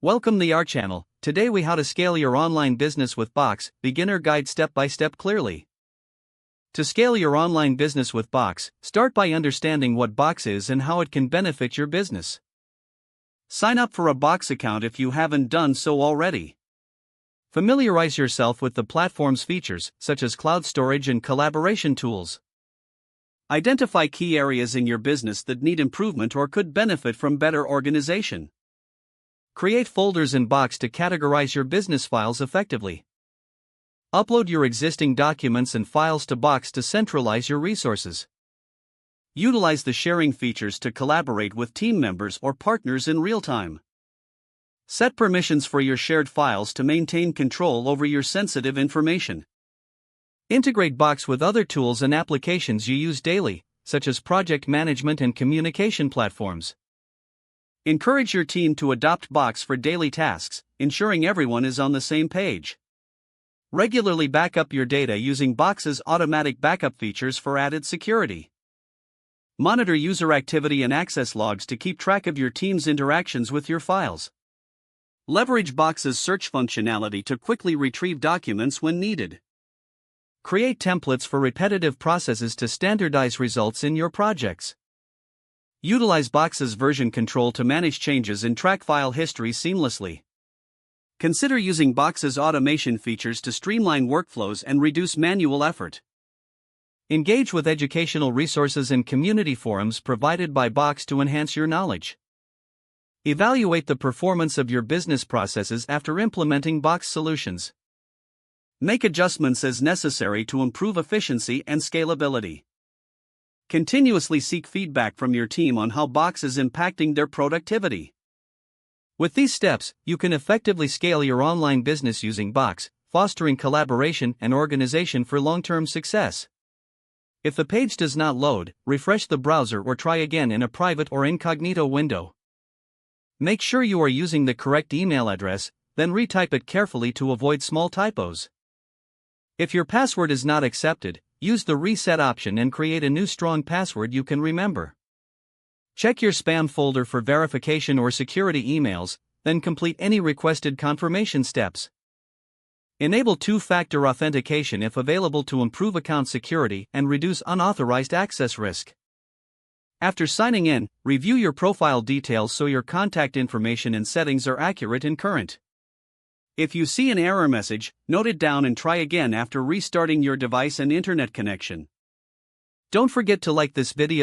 Welcome to our channel. Today we how to scale your online business with Box, beginner guide step by step clearly. To scale your online business with Box, start by understanding what Box is and how it can benefit your business. Sign up for a Box account if you haven't done so already. Familiarize yourself with the platform's features, such as cloud storage and collaboration tools. Identify key areas in your business that need improvement or could benefit from better organization. Create folders in Box to categorize your business files effectively. Upload your existing documents and files to Box to centralize your resources. Utilize the sharing features to collaborate with team members or partners in real time. Set permissions for your shared files to maintain control over your sensitive information. Integrate Box with other tools and applications you use daily, such as project management and communication platforms. Encourage your team to adopt Box for daily tasks, ensuring everyone is on the same page. Regularly back up your data using Box's automatic backup features for added security. Monitor user activity and access logs to keep track of your team's interactions with your files. Leverage Box's search functionality to quickly retrieve documents when needed. Create templates for repetitive processes to standardize results in your projects. Utilize Box's version control to manage changes and track file history seamlessly. Consider using Box's automation features to streamline workflows and reduce manual effort. Engage with educational resources and community forums provided by Box to enhance your knowledge. Evaluate the performance of your business processes after implementing Box solutions. Make adjustments as necessary to improve efficiency and scalability. Continuously seek feedback from your team on how Box is impacting their productivity. With these steps, you can effectively scale your online business using Box, fostering collaboration and organization for long-term success. If the page does not load, refresh the browser or try again in a private or incognito window. Make sure you are using the correct email address, then retype it carefully to avoid small typos. If your password is not accepted, use the reset option and create a new strong password you can remember. Check your spam folder for verification or security emails, then complete any requested confirmation steps. Enable two-factor authentication if available to improve account security and reduce unauthorized access risk. After signing in, review your profile details so your contact information and settings are accurate and current. If you see an error message, note it down and try again after restarting your device and internet connection. Don't forget to like this video